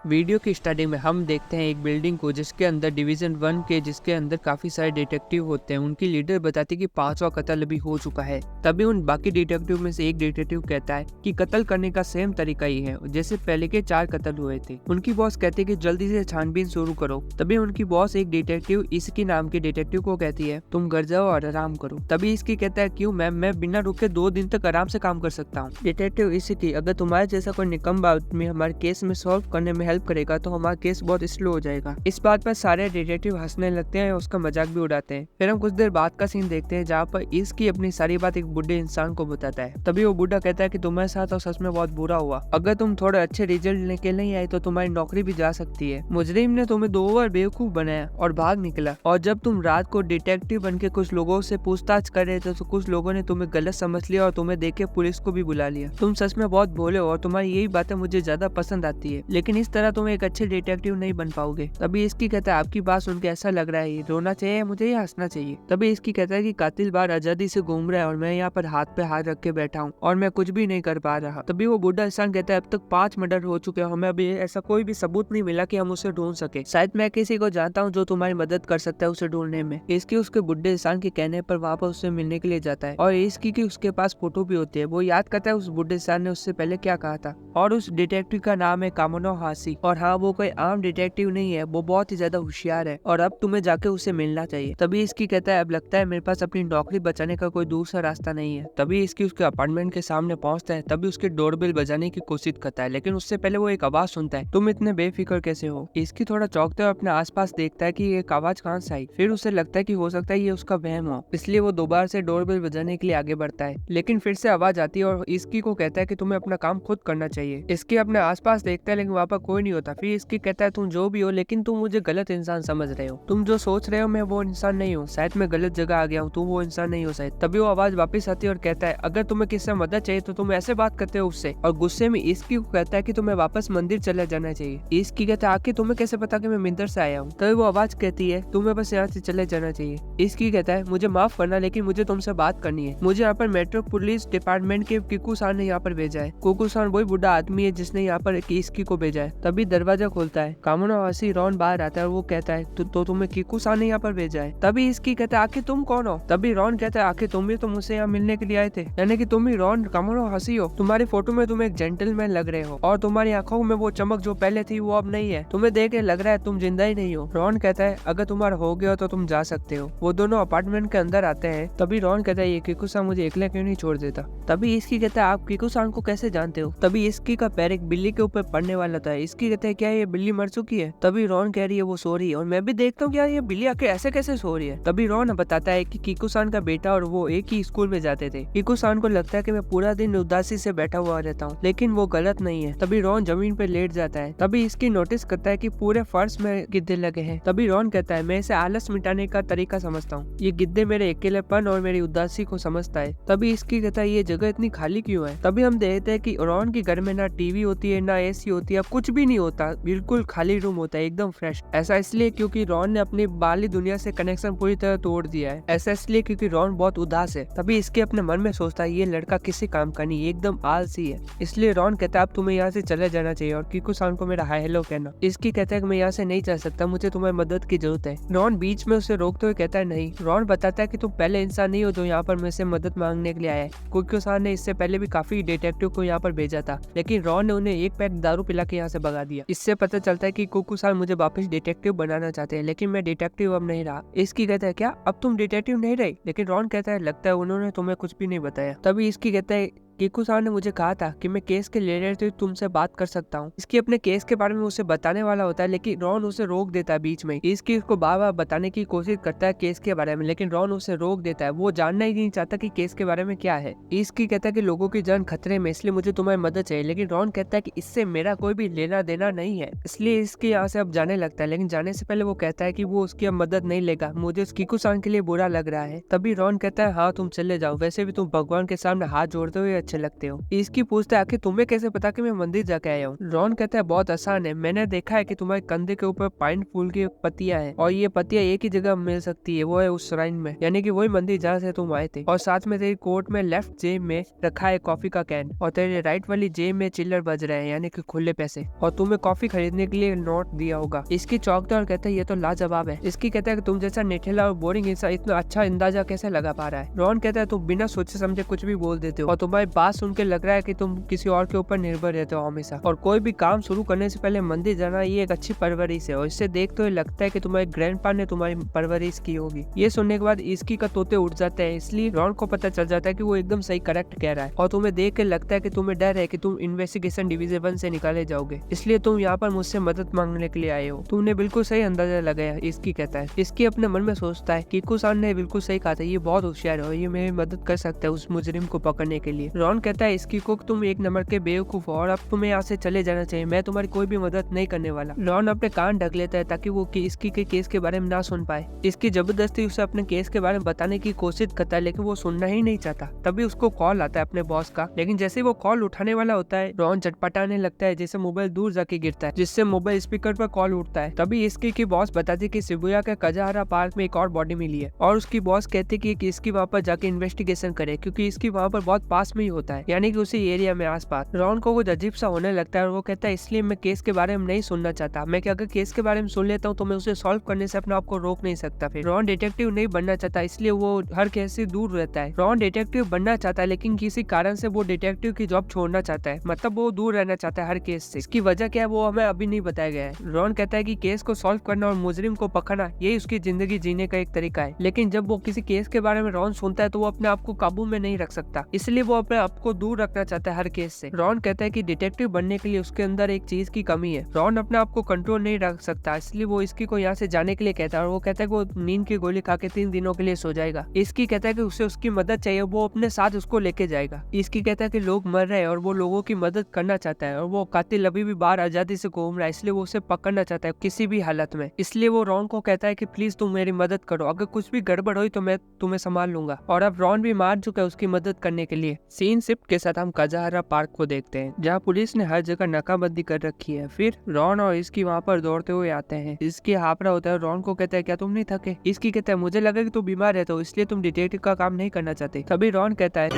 Video की starting में हम देखते हैं एक बिल्डिंग को जिसके अंदर डिवीजन 1 के जिसके अंदर काफी सारे डिटेक्टिव होते हैं। उनकी लीडर बताती है कि 5वां कत्ल अभी हो चुका है। तभी उन बाकी डिटेक्टिव में से एक डिटेक्टिव कहता है कि कत्ल करने का सेम तरीका ही है जैसे पहले के 4 कत्ल हुए थे। उनकी बॉस कहती है कि जल्दी से छानबीन शुरू करो। तभी उनकी बॉस एक डिटेक्टिव इसकी नाम के डिटेक्टिव को कहती है तुम घर जाओ और आराम करो। तभी इसकी कहता है क्यों मैम, मैं बिना रुके 2 दिन तक आराम से काम कर सकता हूँ। डिटेक्टिव इसकी अगर तुम्हारे जैसा कोई निकम्मा आदमी हमारे केस में सॉल्व करने में हेल्प करेगा तो हमारा केस बहुत स्लो हो जाएगा। इस बात पर सारे डिटेक्टिव हंसने लगते हैं और उसका मजाक भी उड़ाते हैं। फिर हम कुछ देर बाद का सीन देखते हैं जहाँ पर इसकी अपनी सारी बात एक बुढ़े इंसान को बताता है। तभी वो बुढ़ा कहता है कि तुम्हारे साथ तो सच में बहुत बुरा हुआ। अगर तुम थोड़े अच्छे रिजल्ट लेके नहीं आए तो तुम्हारी नौकरी भी जा सकती है। मुजरिम ने तुम्हें 2 बार बेवकूफ बनाया और भाग निकला। और जब तुम रात को डिटेक्टिव बन के कुछ लोगों से पूछताछ कर रहे थे तो कुछ लोगों ने तुम्हें गलत समझ लिया और तुम्हें देख के पुलिस को भी बुला लिया। तुम सच में बहुत भोले हो और तुम्हारी यही बातें मुझे ज्यादा पसंद आती है, लेकिन इस तरह तुम एक अच्छे डिटेक्टिव नहीं बन पाओगे। तभी इसकी कहता है आपकी बात सुन के ऐसा लग रहा है रोना चाहिए मुझे या हंसना चाहिए। तभी इसकी कहता है कि कातिल बार आजादी से घूम रहा है और मैं यहाँ पर हाथ पे हाथ रख के बैठा हूँ और मैं कुछ भी नहीं कर पा रहा। तभी वो बुढ़ा इंसान कहता है अब तक 5 मर्डर हो चुके हैं, हमें अभी ऐसा कोई भी सबूत नहीं मिला कि हम उसे ढूंढ सके। शायद मैं किसी को जानता हूँ जो तुम्हारी मदद कर सकता है उसे ढूंढने में। इसकी उसके बुढ़े इंसान के कहने पर वहाँ पर उससे मिलने के लिए जाता है और इसकी की उसके पास फोटो भी होती है। वो याद करता है उस बुढ़े इंसान ने उससे पहले क्या कहा था और उस डिटेक्टिव का नाम है कामनो हासी। और हाँ, वो कोई आम डिटेक्टिव नहीं है, वो बहुत ही ज्यादा होशियार है और अब तुम्हें जाके उसे मिलना चाहिए। तभी इसकी कहता है अब लगता है मेरे पास अपनी नौकरी बचाने का कोई दूसरा रास्ता नहीं है। तभी इसकी उसके अपार्टमेंट के सामने पहुंचता है। तभी उसके डोरबेल बजाने की कोशिश करता है, लेकिन उससे पहले वो एक आवाज सुनता है तुम इतने बेफिक्र कैसे हो। इसकी थोड़ा चौंकते हुए अपने आसपास देखता है कि एक आवाज कहाँ से आई। फिर उसे लगता है कि हो सकता है ये उसका वहम हो, इसलिए वो दोबारा से डोरबेल बजाने के लिए आगे बढ़ता है। लेकिन फिर से आवाज आती है और इसकी को कहता है कि तुम्हें अपना काम खुद करना चाहिए। इसकी अपने आसपास देखता है लेकिन वहाँ पर कोई नहीं होता। फिर इसकी कहता है तुम जो भी हो लेकिन तुम मुझे गलत इंसान समझ रहे हो। तुम जो सोच रहे हो मैं वो इंसान नहीं हूँ, शायद मैं गलत जगह आ गया हूँ, तुम वो इंसान नहीं हो शायद। तभी वो आवाज वापस आती है और कहता है अगर तुम्हें किससे मदद चाहिए तो तुम ऐसे बात करते हो उससे। और गुस्से में इसकी को कहता है कि तुम्हें वापस मंदिर चले जाना चाहिए। इसकी कहता है आखिर तुम्हें कैसे पता कि मैं मंदिर से आया हूँ। तभी वो आवाज कहती है तुम्हें बस यहाँ से चले जाना चाहिए। इसकी कहता है मुझे माफ करना लेकिन मुझे तुमसे बात करनी है। मुझे यहाँ पर मेट्रो पुलिस डिपार्टमेंट के किकू सान ने यहाँ पर भेजा है। कुकू सान वही बुढ़ा आदमी है जिसने यहाँ पर इसकी को भेजा है। तभी दरवाजा खोलता है, कामनो हासी रॉन बाहर आता है और वो कहता है तो तुम्हें किकू सान ने यहाँ पर भेजा है। तभी इसकी कहता है आखिर तुम कौन हो। तभी रॉन कहता है आखिर तुम भी तो मुझसे यहाँ मिलने के लिए आए थे, यानी कि तुम ही रॉन कामनो हासी हो। तुम्हारी फोटो में तुम एक जेंटलमैन लग रहे हो और तुम्हारी आंखों में वो चमक जो पहले थी वो अब नहीं है। तुम्हें देख के लग रहा है तुम जिंदा ही नहीं हो। रॉन कहता है अगर तुम्हारा हो गया तो तुम जा सकते हो। वो दोनों अपार्टमेंट के अंदर आते हैं। तभी रॉन कहता है ये किकू सान मुझे अकेला क्यों नहीं छोड़ देता। तभी इसकी कहता है आप किकू सान को कैसे जानते हो। तभी इसकी का पैर एक बिल्ली के ऊपर पड़ने वाला था। इसकी कहता है क्या ये बिल्ली मर चुकी है। तभी रॉन कह रही है वो सो रही है और मैं भी देखता हूँ क्या ये बिल्ली आके ऐसे कैसे सो रही है। तभी रॉन बताता है कि किकू सान का बेटा और वो एक ही स्कूल में जाते थे। किकू सान को लगता है कि मैं पूरा दिन उदासी से बैठा हुआ रहता हूँ, लेकिन वो गलत नहीं है। तभी रॉन जमीन पे लेट जाता है। तभी इसकी नोटिस करता है कि पूरे फर्श में गिद्दे लगे हैं। तभी रॉन कहता है मैं इसे आलस मिटाने का तरीका समझता हूँ, ये गिद्दे मेरे अकेलेपन और मेरी उदासी को समझता है। तभी इसकी कहता है ये जगह इतनी खाली क्यों है। तभी हम देखते हैं कि रॉन के घर में ना टीवी होती है ना एसी होती है, कुछ भी नहीं होता, बिल्कुल खाली रूम होता है एकदम फ्रेश। ऐसा इसलिए क्योंकि रॉन ने अपनी बाहरी दुनिया से कनेक्शन पूरी तरह तोड़ दिया है। ऐसा इसलिए क्योंकि रॉन बहुत उदास है। तभी इसके अपने मन में सोचता है ये लड़का किसी काम का नहीं, एकदम आलसी है। इसलिए रॉन कहता है अब तुम्हें यहाँ से चले जाना चाहिए और किकू सान को मेरा हाय हेलो कहना। इसकी कहता है कि मैं यहाँ से नहीं जा सकता, मुझे तुम्हारी मदद की जरूरत है। रॉन बीच में उसे रोकते हुए कहता है नहीं। रॉन बताता है कि तुम पहले इंसान नहीं हो जो यहाँ पर मुझसे मदद मांगने के लिए आया है। किकू सान ने इससे पहले भी काफी डिटेक्टिव को यहाँ पर भेजा था, लेकिन रॉन ने उन्हें एक पैक दारू पिला के यहाँ से भगा दिया। इससे पता चलता है कि किकू सान मुझे वापस डिटेक्टिव बनाना चाहते हैं, लेकिन मैं डिटेक्टिव अब नहीं रहा। इसकी कहता है क्या अब तुम डिटेक्टिव नहीं रहे। लेकिन रॉन कहता है लगता है उन्होंने तुम्हें कुछ भी नहीं बताया। तभी इसकी कहता है किकू सान ने मुझे कहा था कि मैं केस के रिलेटेड तुमसे बात कर सकता हूँ। इसकी अपने केस के बारे में उसे बताने वाला होता है, लेकिन रॉन उसे रोक देता है बीच में। इसकी उसको बार बार बताने की कोशिश करता है केस के बारे में, लेकिन रॉन उसे रोक देता है। वो जानना ही नहीं चाहता कि केस के बारे में क्या है। इसकी कहता है कि लोगों की जान खतरे में, इसलिए मुझे तुम्हारी मदद चाहिए। लेकिन रॉन कहता है कि इससे मेरा कोई भी लेना देना नहीं है, इसलिए इसके यहाँ से अब जाने लगता है। लेकिन जाने से पहले वो कहता है कि वो उसकी अब मदद नहीं लेगा, मुझे उस किकू सान के लिए बुरा लग रहा है। तभी रॉन कहता है हाँ तुम चले जाओ, वैसे भी तुम भगवान के सामने हाथ जोड़ते हुए अच्छे लगते हो। इसकी पूछता है आखिर तुम्हें कैसे पता कि मैं मंदिर जाके आया हूँ। रॉन कहता है बहुत आसान है, मैंने देखा है कि तुम्हारे कंधे के ऊपर पाइन फूल की पत्तियां हैं और ये पत्तियां एक ही जगह मिल सकती है, वो है उस श्राइन में, यानी कि वही मंदिर जहाँ से तुम आए थे। और साथ में तेरी कोट में लेफ्ट जेब में रखा है कॉफी का कैन और तेरे राइट वाली जेब में चिल्लर बज रहे हैं, यानी कि खुले पैसे, और तुम्हें कॉफी खरीदने के लिए नोट दिया होगा। इसकी चौंकता और कहता है ये तो लाजवाब है। इसकी कहता है कि तुम जैसा निठेला और बोरिंग इंसान इतना अच्छा अंदाजा कैसे लगा पा रहा है। रॉन कहता है तुम बिना सोचे समझे कुछ भी बोल देते हो और तुम्हारी बात सुन के लग रहा है कि तुम किसी और के ऊपर निर्भर रहते हो हमेशा, और कोई भी काम शुरू करने से पहले मंदिर जाना ये एक अच्छी परवरिश है, और इससे देख तो लगता है कि तुम्हारे ग्रैंडपा ने तुम्हारी परवरिश की होगी। ये सुनने के बाद इसकी का तोते उठ जाते हैं, इसलिए रॉन को पता चल जाता है कि वो एकदम सही करेक्ट कह रहा है, और तुम्हें देख के लगता है कि तुम्हें डर है कि तुम इन्वेस्टिगेशन डिवीजन 1 से निकाले जाओगे, इसलिए तुम यहाँ पर मुझसे मदद मांगने के लिए आए हो। तुमने बिल्कुल सही अंदाजा लगाया, इसकी कहता है। इसकी अपने मन में सोचता है किकुसान ने बिल्कुल सही कहा था, ये बहुत होशियार है और ये मेरी मदद कर सकता है उस मुजरिम को पकड़ने के लिए। रॉन कहता है इसकी को तुम एक नंबर के बेवकूफ हो और अब तुम्हें यहाँ से चले जाना चाहिए, मैं तुम्हारी कोई भी मदद नहीं करने वाला। रॉन अपने कान ढक लेता है ताकि वो इसकी के केस के बारे में ना सुन पाए। इसकी जबरदस्ती उसे अपने केस के बारे में बताने की कोशिश करता है, लेकिन वो सुनना ही नहीं चाहता। तभी उसको कॉल आता है अपने बॉस का, लेकिन जैसे ही वो कॉल उठाने वाला होता है रॉन चटपटाने लगता है, जैसे मोबाइल दूर जाके गिरता है, जिससे मोबाइल स्पीकर पर कॉल उठता है। तभी इसकी की बॉस बताती कि शिबुया के कजाहारा पार्क में एक और बॉडी मिली है, और उसकी बॉस कहती कि इसकी वहाँ पर जाके इन्वेस्टिगेशन करे, क्योंकि इसकी वहाँ पर बहुत पास में ही होता है, यानी कि उसी एरिया में आसपास। रॉन को कुछ अजीब सा होने लगता है और वो कहता है इसलिए मैं केस के बारे में नहीं सुनना चाहता, मैं अगर केस के बारे में सुन लेता हूँ तो मैं उसे सॉल्व करने से अपने आप को रोक नहीं सकता। फिर रॉन डिटेक्टिव नहीं बनना चाहता, इसलिए वो हर केस से दूर रहता है। रॉन डिटेक्टिव बनना चाहता है, लेकिन किसी कारण से वो डिटेक्टिव की जॉब छोड़ना चाहता है, मतलब वो दूर रहना चाहता है हर केस से। इसकी वजह क्या है वो हमें अभी नहीं बताया गया है। रॉन कहता है कि केस को सॉल्व करना और मुजरिम को पकड़ना यही उसकी जिंदगी जीने का एक तरीका है, लेकिन जब वो किसी केस के बारे में रॉन सुनता है तो वो अपने आप को काबू में नहीं रख सकता, इसलिए वो अपने आप को दूर रखना चाहता है हर केस से। रॉन कहता है कि डिटेक्टिव बनने के लिए उसके अंदर एक चीज की कमी है, रॉन अपने आप को कंट्रोल नहीं रख सकता, इसलिए वो इसकी को यहाँ से जाने के लिए कहता है, और वो कहता है कि वो नींद की गोली खा के 3 दिनों के लिए सो जाएगा। इसकी कहता है कि उसे उसकी मदद चाहिए, वो अपने साथ उसको लेके जाएगा। इसकी कहता है कि लोग मर रहे हैं और वो लोगों की मदद करना चाहता है, और वो कातिल अभी भी बाहर आजादी से घूम रहा है, इसलिए वो उसे पकड़ना चाहता है किसी भी हालत में। इसलिए वो रॉन को कहता है कि प्लीज तुम मेरी मदद करो, अगर कुछ भी गड़बड़ हुई तो मैं तुम्हें संभाल लूंगा। और अब रॉन भी मान चुका है उसकी मदद करने के लिए। सीन शिफ्ट के साथ हम कजाहारा पार्क को देखते हैं, जहाँ पुलिस ने हर जगह नाकाबंदी कर रखी है। फिर रॉन और इसकी वहाँ पर दौड़ते हुए आते हैं। इसकी हाफरा होता है, रॉन को कहता है क्या तुम नहीं थके? इसकी कहता है मुझे लगा कि तुम बीमार रहते हो, इसलिए तुम डिटेक्टिव का काम नहीं करना चाहते। तभी रॉन कहता है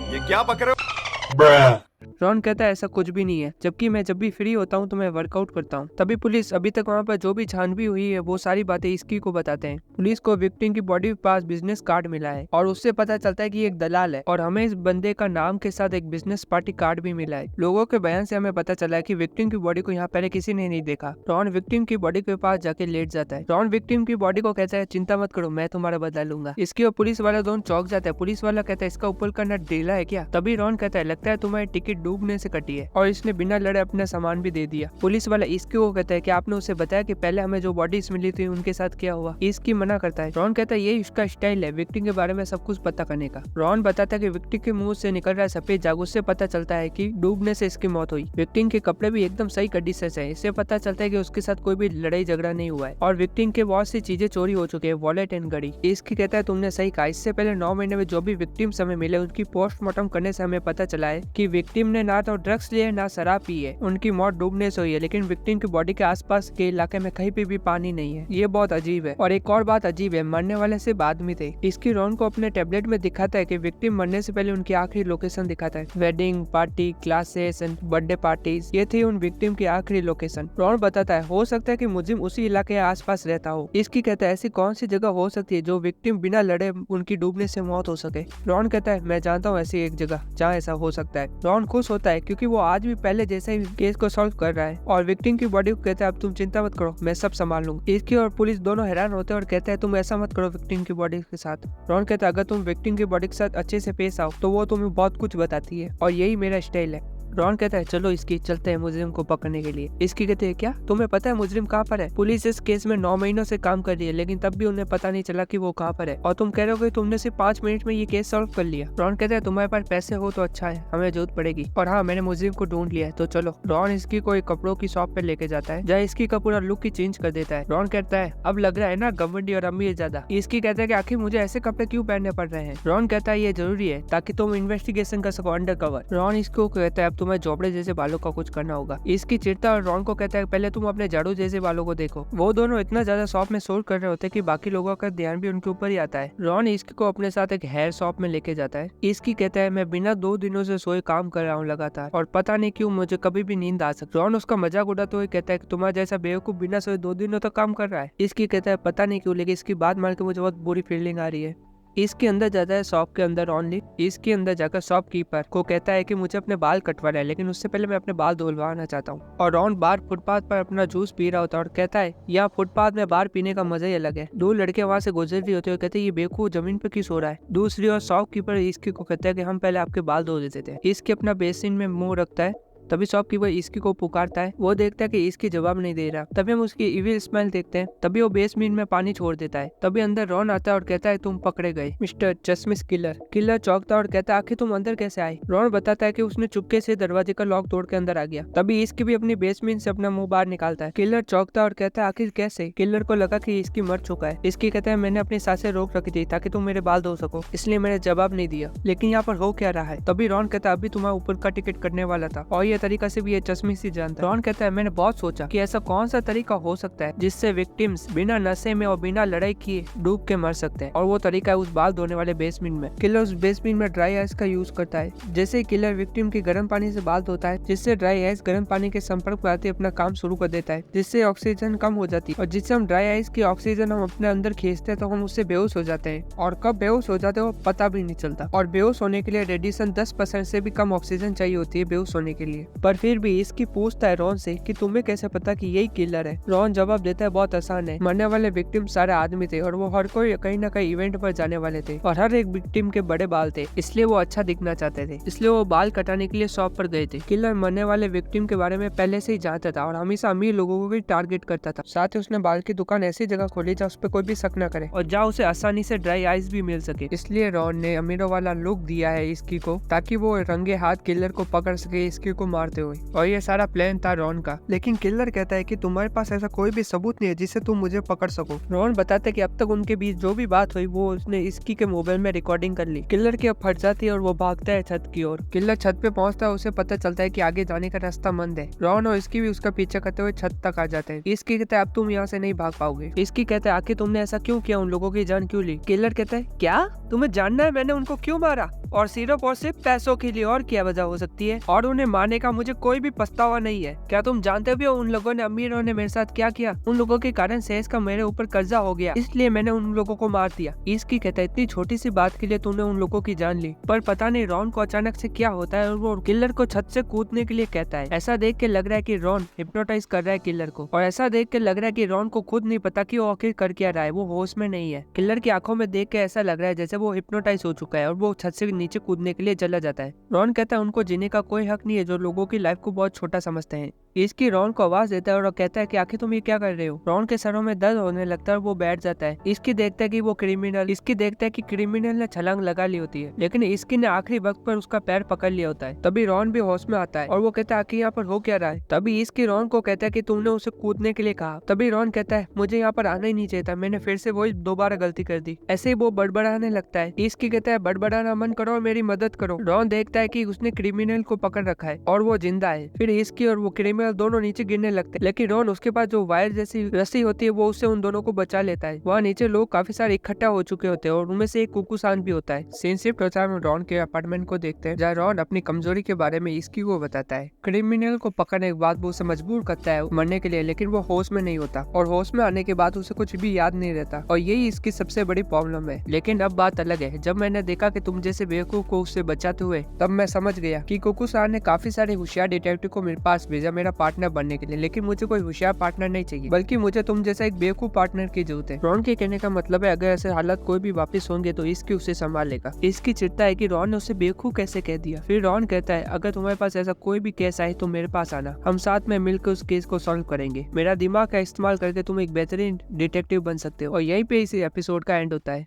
ये क्या पकड़ रहे हो? रॉन कहता है ऐसा कुछ भी नहीं है, जबकि मैं जब भी फ्री होता हूँ तो मैं वर्कआउट करता हूँ। तभी पुलिस अभी तक वहाँ पर जो भी छानबीन हुई है वो सारी बातें इसकी को बताते हैं। पुलिस को विक्टिम की बॉडी के पास बिजनेस कार्ड मिला है और उससे पता चलता है कि एक दलाल है, और हमें इस बंदे का नाम के साथ एक बिजनेस पार्टी कार्ड भी मिला है। लोगों के बयान से हमें पता चला है कि विक्टिम की बॉडी को यहाँ पहले किसी ने नहीं देखा। रॉन विक्टिम की बॉडी के पास जाके लेट जाता है। रॉन विक्टिम की बॉडी को कहता है चिंता मत करो, मैं तुम्हारा बदला लूंगा। इसकी और पुलिस वाला दोनों चौंक जाता है। पुलिस वाला कहता है इसका ऊपर करना ढीला है क्या? तभी रॉन कहता है लगता है तुम्हारी टिकट डूबने से कटी है, और इसने बिना लड़े अपना सामान भी दे दिया। पुलिस वाला इसकी को कहता है कि आपने उसे बताया कि पहले हमें जो बॉडीज मिली थी उनके साथ क्या हुआ? इसकी मना करता है। रॉन कहता है ये उसका स्टाइल है विक्टिम के बारे में सब कुछ पता करने का। रॉन बताता है कि विक्टिम के मुंह से निकल रहा है सफेद जाग, उससे पता चलता है कि डूबने से इसकी मौत हुई। विक्टिम के कपड़े भी एकदम सही कंडीशन से है, इससे पता चलता है कि उसके साथ कोई भी लड़ाई झगड़ा नहीं हुआ है, और विक्टिम के बहुत सी चीजें चोरी हो चुकी है, वॉलेट एंड घड़ी। इसकी कहता है तुमने सही कहा, इससे पहले 9 महीने में जो भी विक्टिम हमें मिले उनकी पोस्टमार्टम करने से हमें पता चला है कि विक्टिम ने ना तो ड्रग्स लिए ना शराब पी है, उनकी मौत डूबने से हुई है, लेकिन विक्टिम की बॉडी के आसपास के इलाके में कहीं पे भी पानी नहीं है। ये बहुत अजीब है। और एक और बात अजीब है, मरने वाले सिर्फ आदमी थे। इसकी रॉन को अपने टेबलेट में दिखाता है कि विक्टिम मरने से पहले उनकी आखिरी लोकेशन दिखाता है। Wedding party, classes and birthday parties, ये थी उन विक्टिम की आखिरी लोकेशन। रॉन बताता है हो सकता है कि मुजिम उसी इलाके के आसपास रहता हो। इसकी कहता है ऐसी कौन सी जगह हो सकती है जो विक्टिम बिना लड़े उनकी डूबने से मौत हो सके? रॉन कहता है मैं जानता हूँ ऐसी एक जगह जहाँ ऐसा हो सकता है। रॉन खुश होता है क्योंकि वो आज भी पहले जैसे ही केस को सॉल्व कर रहा है, और विक्टिम की बॉडी को कहता है अब तुम चिंता मत करो, मैं सब संभाल लूंगा। इसकी और पुलिस दोनों हैरान होते हैं और कहते हैं तुम ऐसा मत करो विक्टिम की बॉडी के साथ। रॉन कहता है अगर तुम विक्टिम की बॉडी के साथ अच्छे से पेश आओ तो वो तुम्हें बहुत कुछ बताती है, और यही मेरा स्टाइल है। रॉन कहता है चलो इसकी चलते हैं मुजरिम को पकड़ने के लिए। इसकी कहते हैं क्या तुम्हें पता है मुजरिम कहाँ पर है? पुलिस इस केस में 9 महीनों से काम कर रही है लेकिन तब भी उन्हें पता नहीं चला कि वो कहाँ पर है, और तुम कह रहे हो कि तुमने सिर्फ 5 मिनट में ये केस सॉल्व कर लिया। रॉन कहता है तुम्हारे पास पैसे हो तो अच्छा है, हमें जरूरत पड़ेगी, और हाँ मैंने मुजरिम को ढूंढ लिया है तो चलो। रॉन इसकी को एक कपड़ों की शॉप पे लेके जाता है जहाँ इसकी का पूरा लुक ही चेंज कर देता है। रॉन कहता है अब लग रहा है ना गवर्नमेंट और अमीर ज्यादा। इसकी कहता है कि आखिर मुझे ऐसे कपड़े क्यों पहनने पड़ रहे हैं? रॉन कहता है ये जरूरी है ताकि तुम इन्वेस्टिगेशन कर सको अंडर कवर। रॉन इसको कहता है अब तुम्हें जोबड़े जैसे बालों का कुछ करना होगा। इसकी चिढ़ता और रॉन को कहता है पहले तुम अपने झाड़ू जैसे बालों को देखो। वो दोनों इतना ज्यादा शॉप में शोर कर रहे होते हैं कि बाकी लोगों का ध्यान भी उनके ऊपर ही आता है। रॉन इसकी को अपने साथ एक हेयर शॉप में लेके जाता है। इसकी कहता है मैं बिना 2 दिनों से सोए काम कर रहा हूँ लगातार और पता नहीं क्यों मुझे कभी भी नींद आ सकती। रॉन उसका मजाक उड़ाते हुए कहता है कि तुम्हारा जैसा बेवकूफ बिना सोए 2 दिनों तक काम कर रहा है। इसकी कहता है पता नहीं क्यों लेकिन इसकी बात मान के मुझे बहुत बुरी फीलिंग आ रही है। इसके अंदर जाता है शॉप के अंदर ओनली। इसके अंदर जाकर शॉपकीपर को कहता है कि मुझे अपने बाल कटवाना है लेकिन उससे पहले मैं अपने बाल धुलवाना चाहता हूँ। और रॉन बाहर फुटपाथ पर अपना जूस पी रहा होता है और कहता है यहाँ फुटपाथ में बाहर पीने का मजा ही अलग है। 2 लड़के वहाँ से गुजर रही होते हैं, कहते हैं ये बेवकूफ जमीन पे क्यों सो रहा है। दूसरी ओर शॉपकीपर इसकी को कहता है कि हम पहले आपके बाल धो देते थे। इसके अपना बेसिन में मुंह रखता है। तभी शॉपकीपर इसकी को पुकारता है। वो देखता है कि इसकी जवाब नहीं दे रहा। तभी हम उसकी इविल स्माइल देखते हैं। तभी वो बेसमेंट में पानी छोड़ देता है। तभी अंदर रॉन आता है और कहता है तुम पकड़े गए मिस्टर चश्मिश किलर। किलर चौंकता है और कहता है आखिर तुम अंदर कैसे आए? रॉन बताता है कि उसने चुपके से दरवाजे का लॉक तोड़ के अंदर आ गया। तभी इसकी भी अपनी बेसमेंट से अपना मुंह बाहर निकालता है। किलर चौंकता है और कहता है आखिर कैसे? किलर को लगा कि इसकी मर चुका है। इसकी कहता है मैंने अपनी सांसें रोक रखी थी ताकि तुम मेरे बाल धो सको, इसलिए मैंने जवाब नहीं दिया। लेकिन यहाँ पर हो क्या रहा है? तभी रॉन कहता है अभी तुम्हारे ऊपर का टिकट करने वाला था और ये तरीका से भी ये चश्मिश ही जानता है। रॉन कहता है मैंने बहुत सोचा कि ऐसा कौन सा तरीका हो सकता है जिससे विक्टिम्स बिना नशे में और बिना लड़ाई किए डूब के मर सकते हैं, और वो तरीका है उस बाल धोने वाले बेसमेंट में। किलर उस बेसमेंट में ड्राई आइस का यूज करता है। जैसे किलर विक्टिम की गर्म पानी से बाल धोता है, जिससे ड्राई आइस गर्म पानी के संपर्क में आते अपना काम शुरू कर देता है, जिससे ऑक्सीजन कम हो जाती है, और जिससे हम ड्राई आइस की ऑक्सीजन हम अपने अंदर खींचते हैं तो हम उससे बेहोश हो जाते हैं, और कब बेहोश हो जाते हैं वो पता भी नहीं चलता। और बेहोश होने के लिए रेडिएशन 10% से भी कम ऑक्सीजन चाहिए होती है बेहोश होने के लिए। पर फिर भी इसकी पूछता है रॉन से कि तुम्हें कैसे पता कि यही किलर है? रॉन जवाब देता है बहुत आसान है, मरने वाले विक्टिम सारे आदमी थे और वो हर कोई कहीं ना कहीं इवेंट पर जाने वाले थे और हर एक विक्टिम के बड़े बाल थे, इसलिए वो अच्छा दिखना चाहते थे, इसलिए वो बाल कटाने के लिए शॉप पर गए थे। किलर मरने वाले विक्टिम के बारे में पहले से ही जानता था और हमेशा अमीर लोगों को भी टारगेट करता था। साथ ही उसने बाल की दुकान ऐसी जगह खोली जहाँ उस पर कोई भी शक न करे और जहाँ उसे आसानी से ड्राई आइस भी मिल सके। इसलिए रॉन ने अमीरों वाला लुक दिया है इसकी को, ताकि वो रंगे हाथ किलर को पकड़ सके इसकी को मारते हुए। और ये सारा प्लान था रॉन का। लेकिन किलर कहता है कि तुम्हारे पास ऐसा कोई भी सबूत नहीं है जिससे तुम मुझे पकड़ सको। रॉन बताता है कि अब तक उनके बीच जो भी बात हुई वो उसने इसकी के मोबाइल में रिकॉर्डिंग कर ली। किलर की अब फट जाती है और वो भागता है छत की ओर। किलर छत पे पहुंचता है, उसे पता चलता है कि आगे जाने का रास्ता बंद है। रॉन और इसकी भी उसका पीछा करते हुए छत तक आ जाते हैं। इसकी कहता है अब तुम यहाँ से नहीं भाग पाओगे। इसकी कहता है आखिर तुमने ऐसा क्यों किया, उन लोगों की जान क्यों ली? किलर कहता है क्या तुम्हें जानना है मैंने उनको क्यों मारा? और सिर्फ पैसों के लिए, और क्या वजह हो सकती है? और उन्हें मारने का मुझे कोई भी पछतावा नहीं है। क्या तुम जानते भी हो उन लोगों ने, अमीरों ने मेरे साथ क्या किया? उन लोगों के कारण सेस का मेरे ऊपर कर्जा हो गया, इसलिए मैंने उन लोगों को मार दिया। इसकी कहता है इतनी छोटी सी बात के लिए तुमने उन लोगों की जान ली। पर पता नहीं रॉन को अचानक से क्या होता है और वो किलर को छत से कूदने के लिए कहता है। ऐसा देख के लग रहा है कि रॉन हिप्नोटाइज कर रहा है किलर को, और ऐसा देख के लग रहा है कि रॉन को खुद नहीं पता कि वो आखिर कर क्या रहा है, वो होश में नहीं है। किलर की आंखों में देख के ऐसा लग रहा है जैसे वो हिप्नोटाइज हो चुका है और वो छत से नीचे कूदने के लिए चला जाता है। रॉन कहता है उनको जीने का कोई हक नहीं है जो लोगों की लाइफ को बहुत छोटा समझते हैं। इसकी रॉन को आवाज देता है और कहता है कि आखिर तुम ये क्या कर रहे हो? रॉन के सरों में दर्द होने लगता है और वो बैठ जाता है। इसकी देखता है कि वो क्रिमिनल ने छलांग लगा ली होती है, लेकिन इसकी ने आखिरी वक्त पर उसका पैर पकड़ लिया होता है। तभी रॉन भी होश में आता है और वो कहता है आखिर यहाँ पर हो क्या रहा है? तभी इसकी रॉन को कहता है कि तुमने उसे कूदने के लिए कहा। तभी रॉन कहता है मुझे यहाँ पर आना ही नहीं चाहिए था, मैंने फिर से वही दोबारा गलती कर दी। ऐसे ही वो बड़बड़ाने लगता है। इसकी कहता है बड़बड़ाना मन करो और मेरी मदद करो। रॉन देखता है कि उसने क्रिमिनल को पकड़ रखा है और वो जिंदा है। फिर इसकी और वो क्रिमिनल दोनों नीचे गिरने लगते हैं, लेकिन रॉन उसके पास जो वायर जैसी रस्सी होती है वो उससे उन दोनों को बचा लेता है। वहाँ नीचे लोग काफी सारे इकट्ठा हो चुके होते हैं और उनमें से एक कुकुसान भी होता है। सीन शिफ्ट होता है, रॉन के अपार्टमेंट को देखते हैं जहाँ रॉन अपनी कमजोरी के बारे में इसकी को बताता है। क्रिमिनल को पकड़ने के बाद वो उसे मजबूर करता है मरने के लिए, लेकिन वो होश में नहीं होता और होश में आने के बाद उसे कुछ भी याद नहीं रहता, और यही इसकी सबसे बड़ी प्रॉब्लम है। लेकिन अब बात अलग है। जब मैंने देखा कि तुम जैसे बेवकूफ को उससे बचाते हुए, तब मैं समझ गया कि कुकुसान ने काफी सारे होशियार डिटेक्टिव को मेरे पास भेजा मेरा पार्टनर बनने के लिए, लेकिन मुझे कोई होशियार पार्टनर नहीं चाहिए, बल्कि मुझे तुम जैसा एक बेवकूफ पार्टनर की जरूरत है। रॉन के कहने का मतलब है अगर ऐसे हालात कोई भी वापस होंगे तो इसकी उसे संभाल लेगा। इसकी चिंता है कि रॉन ने उसे बेवकूफ कैसे कह दिया। फिर रॉन कहता है अगर तुम्हारे पास ऐसा कोई भी केस आए तो मेरे पास आना, हम साथ में मिलकर उस केस को सॉल्व करेंगे। मेरा दिमाग का इस्तेमाल करके तुम एक बेहतरीन डिटेक्टिव बन सकते हो। और यहीं पे इस एपिसोड का एंड होता है।